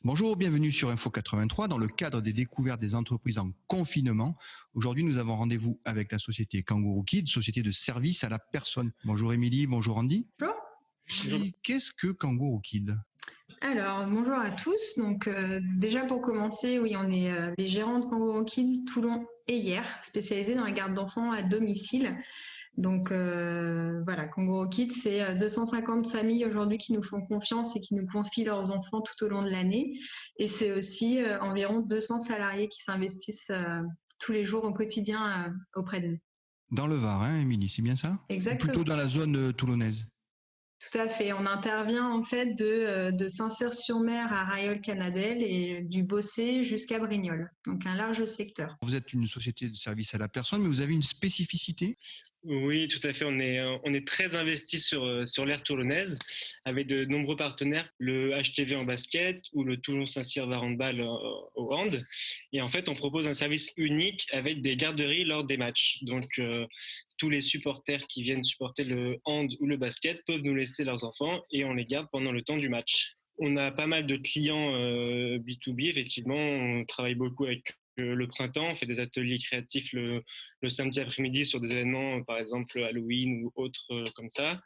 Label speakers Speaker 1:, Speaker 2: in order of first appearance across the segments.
Speaker 1: Bonjour, bienvenue sur Info 83 dans le cadre des découvertes des entreprises en confinement. Aujourd'hui, nous avons rendez-vous avec la société Kangourou Kids, société de service à la personne. Bonjour Émilie, bonjour Andy.
Speaker 2: Bonjour.
Speaker 1: Qu'est-ce que Kangourou Kids ?
Speaker 2: Alors, bonjour à tous. Donc, déjà pour commencer, oui, on est les gérants de Kangourou Kids Toulon et Hyères, spécialisés dans la garde d'enfants à domicile. Donc, voilà, Kangourou Kids, c'est 250 familles aujourd'hui qui nous font confiance et qui nous confient leurs enfants tout au long de l'année. Et c'est aussi environ 200 salariés qui s'investissent tous les jours au quotidien auprès de nous.
Speaker 1: Dans le Var, hein, Émilie, c'est bien ça ?
Speaker 2: Exactement.
Speaker 1: Ou plutôt dans la zone toulonnaise ?
Speaker 2: Tout à fait. On intervient en fait de Saint-Cyr-sur-Mer à Rayol-Canadel et du Bossé jusqu'à Brignoles. Donc un large secteur.
Speaker 1: Vous êtes une société de service à la personne, mais vous avez une spécificité ?
Speaker 3: Oui, tout à fait. On est très investi sur l'aire toulonnaise avec de nombreux partenaires, le HTV en basket ou le Toulon Saint-Cyr Handball au hand. Et en fait, on propose un service unique avec des garderies lors des matchs. Donc, tous les supporters qui viennent supporter le hand ou le basket peuvent nous laisser leurs enfants et on les garde pendant le temps du match. On a pas mal de clients B2B, effectivement. On travaille beaucoup avec le printemps, on fait des ateliers créatifs le samedi après-midi sur des événements, par exemple Halloween ou autres comme ça.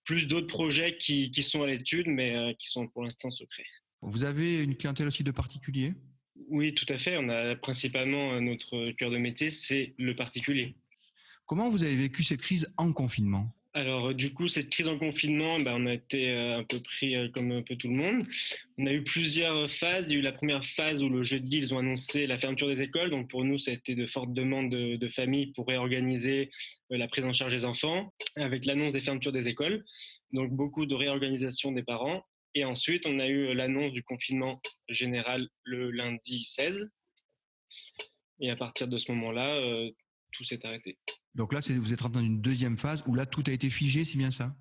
Speaker 3: Plus d'autres projets qui sont à l'étude, mais qui sont pour l'instant secrets.
Speaker 1: Vous avez une clientèle aussi de particuliers ?
Speaker 3: Oui, tout à fait. On a principalement notre cœur de métier, c'est le particulier.
Speaker 1: Comment vous avez vécu cette crise en confinement ?
Speaker 3: Alors du coup, cette crise en confinement, on a été un peu pris comme un peu tout le monde. On a eu plusieurs phases. Il y a eu la première phase où le jeudi, ils ont annoncé la fermeture des écoles. Donc pour nous, ça a été de fortes demandes de familles pour réorganiser la prise en charge des enfants avec l'annonce des fermetures des écoles. Donc beaucoup de réorganisation des parents. Et ensuite, on a eu l'annonce du confinement général le lundi 16. Et à partir de ce moment-là, tout s'est arrêté.
Speaker 1: Donc là, vous êtes rentré dans une deuxième phase où là, tout a été figé, c'est bien ça ?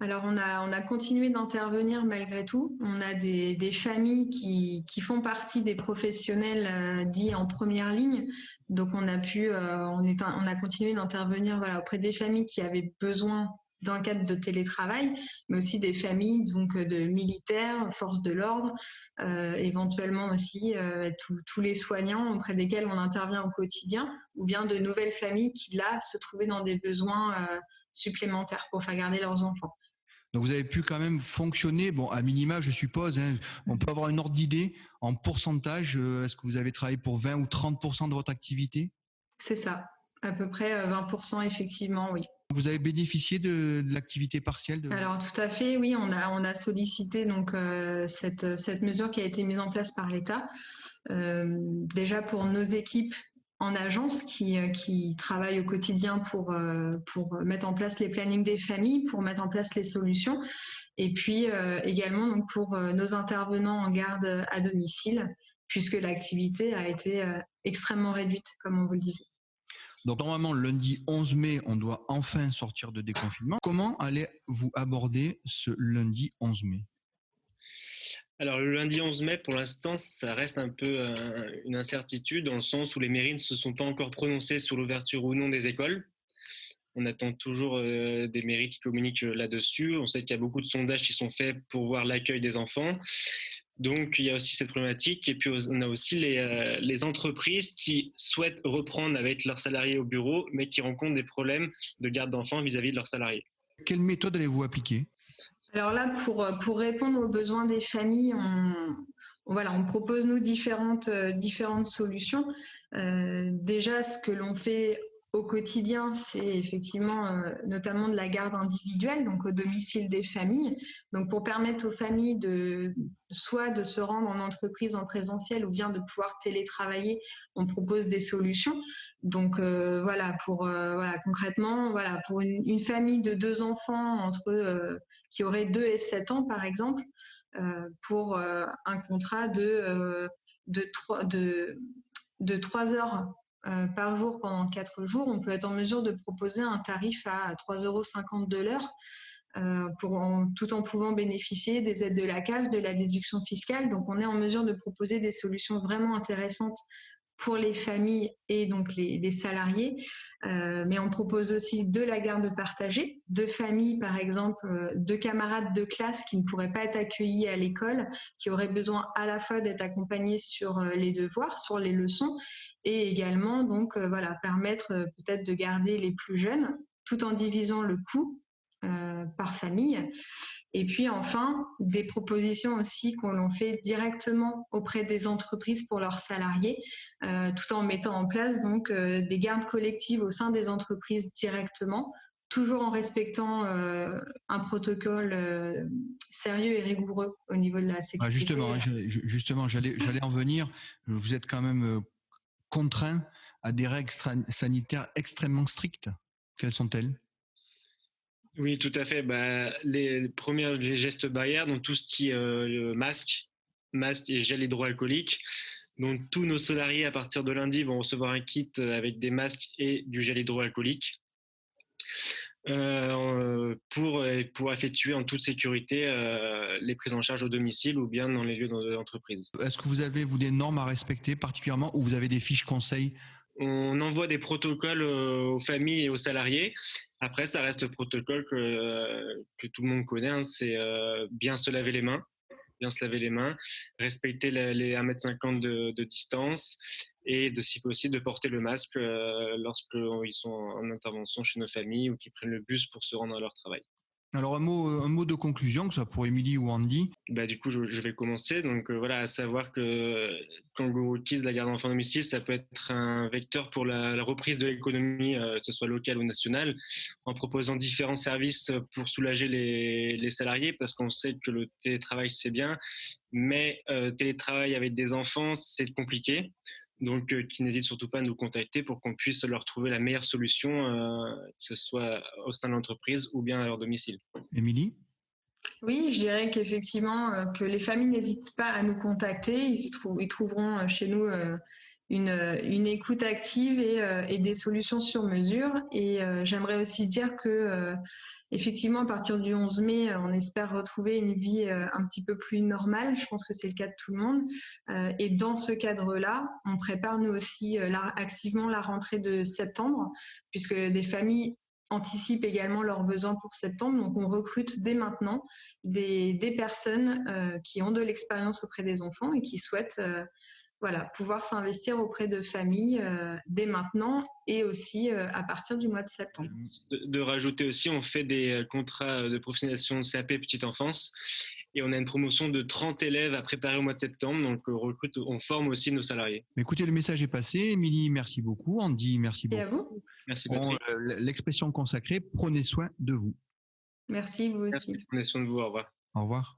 Speaker 2: Alors, on a continué d'intervenir malgré tout. On a des familles qui font partie des professionnels dits en première ligne. Donc, on a continué d'intervenir auprès des familles qui avaient besoin dans le cadre de télétravail, mais aussi des familles donc de militaires, forces de l'ordre, éventuellement aussi tous les soignants auprès desquels on intervient au quotidien, ou bien de nouvelles familles qui, là, se trouvaient dans des besoins supplémentaires pour faire garder leurs enfants.
Speaker 1: Donc vous avez pu quand même fonctionner, à minima je suppose, hein, on peut avoir une ordre d'idée en pourcentage, est-ce que vous avez travaillé pour 20 ou 30% de votre activité ? C'est
Speaker 2: ça, à peu près 20% effectivement, oui.
Speaker 1: Vous avez bénéficié de l'activité partielle
Speaker 2: Alors tout à fait, oui, on a sollicité donc cette mesure qui a été mise en place par l'État, déjà pour nos équipes en agence qui travaillent au quotidien pour mettre en place les plannings des familles, pour mettre en place les solutions, et puis également donc pour nos intervenants en garde à domicile, puisque l'activité a été extrêmement réduite, comme on vous le disait.
Speaker 1: Donc normalement, lundi 11 mai, on doit enfin sortir de déconfinement. Comment allez-vous aborder ce lundi 11 mai ?
Speaker 3: Alors le lundi 11 mai, pour l'instant, ça reste un peu une incertitude dans le sens où les mairies ne se sont pas encore prononcées sur l'ouverture ou non des écoles. On attend toujours des mairies qui communiquent là-dessus. On sait qu'il y a beaucoup de sondages qui sont faits pour voir l'accueil des enfants. Donc il y a aussi cette problématique. Et puis on a aussi les entreprises qui souhaitent reprendre avec leurs salariés au bureau, mais qui rencontrent des problèmes de garde d'enfants vis-à-vis de leurs salariés.
Speaker 1: Quelle méthode allez-vous appliquer ?
Speaker 2: Alors là, pour répondre aux besoins des familles, on propose nous différentes solutions. Déjà, ce que l'on fait au quotidien, c'est effectivement notamment de la garde individuelle, donc au domicile des familles. Donc pour permettre aux familles soit de se rendre en entreprise en présentiel ou bien de pouvoir télétravailler, on propose des solutions. Donc concrètement, pour une famille de 2 enfants qui aurait 2 et 7 ans par exemple, pour un contrat de 3 heures par jour pendant 4 jours, on peut être en mesure de proposer un tarif à 3,50 € de l'heure, tout en pouvant bénéficier des aides de la CAF, de la déduction fiscale. Donc on est en mesure de proposer des solutions vraiment intéressantes pour les familles et donc les salariés, mais on propose aussi de la garde partagée, de familles par exemple, de camarades de classe qui ne pourraient pas être accueillis à l'école, qui auraient besoin à la fois d'être accompagnés sur les devoirs, sur les leçons, et également donc permettre peut-être de garder les plus jeunes tout en divisant le coût par famille. Et puis enfin, des propositions aussi qu'on l'on fait directement auprès des entreprises pour leurs salariés, tout en mettant en place donc des gardes collectives au sein des entreprises directement, toujours en respectant un protocole sérieux et rigoureux au niveau de la sécurité.
Speaker 1: Justement, j'allais en venir. Vous êtes quand même contraint à des règles sanitaires extrêmement strictes. Quelles sont-elles ?
Speaker 3: Oui, tout à fait. Les gestes barrières, donc tout ce qui est masque et gel hydroalcoolique. Donc tous nos salariés à partir de lundi vont recevoir un kit avec des masques et du gel hydroalcoolique pour effectuer en toute sécurité les prises en charge au domicile ou bien dans les lieux de l'entreprise.
Speaker 1: Est-ce que vous avez des normes à respecter particulièrement ou vous avez des fiches conseils ?
Speaker 3: On envoie des protocoles aux familles et aux salariés. Après, ça reste le protocole que tout le monde connaît. Hein. C'est bien se laver les mains, respecter les 1,50 m de distance et si possible de porter le masque lorsqu'ils sont en intervention chez nos familles ou qu'ils prennent le bus pour se rendre à leur travail.
Speaker 1: Alors un mot de conclusion, que ce soit pour Émilie ou Andy.
Speaker 3: Du coup, je vais commencer. Donc à savoir que Kangourou Kids, la garde d'enfants à domicile, ça peut être un vecteur pour la reprise de l'économie, que ce soit locale ou nationale, en proposant différents services pour soulager les salariés, parce qu'on sait que le télétravail c'est bien, mais télétravail avec des enfants c'est compliqué. Donc, qui n'hésitent surtout pas à nous contacter pour qu'on puisse leur trouver la meilleure solution, que ce soit au sein de l'entreprise ou bien à leur domicile.
Speaker 1: Émilie ?
Speaker 2: Oui, je dirais qu'effectivement, que les familles n'hésitent pas à nous contacter. Ils trouveront chez nous une écoute active et des solutions sur mesure. Et j'aimerais aussi dire que, effectivement, à partir du 11 mai, on espère retrouver une vie un petit peu plus normale. Je pense que c'est le cas de tout le monde. Et dans ce cadre-là, on prépare nous aussi activement la rentrée de septembre, puisque des familles anticipent également leurs besoins pour septembre. Donc, on recrute dès maintenant des personnes qui ont de l'expérience auprès des enfants et qui souhaitent pouvoir s'investir auprès de familles dès maintenant et aussi à partir du mois de septembre.
Speaker 3: De rajouter aussi, on fait des contrats de professionnalisation CAP Petite Enfance et on a une promotion de 30 élèves à préparer au mois de septembre. Donc, on forme aussi nos salariés.
Speaker 1: Écoutez, le message est passé. Émilie, merci beaucoup. Andy, merci beaucoup.
Speaker 2: Et à vous.
Speaker 3: Merci, Patrick.
Speaker 1: L'expression consacrée, prenez soin de vous.
Speaker 2: Merci, vous aussi.
Speaker 3: Merci, prenez soin de vous. Au revoir.
Speaker 1: Au revoir.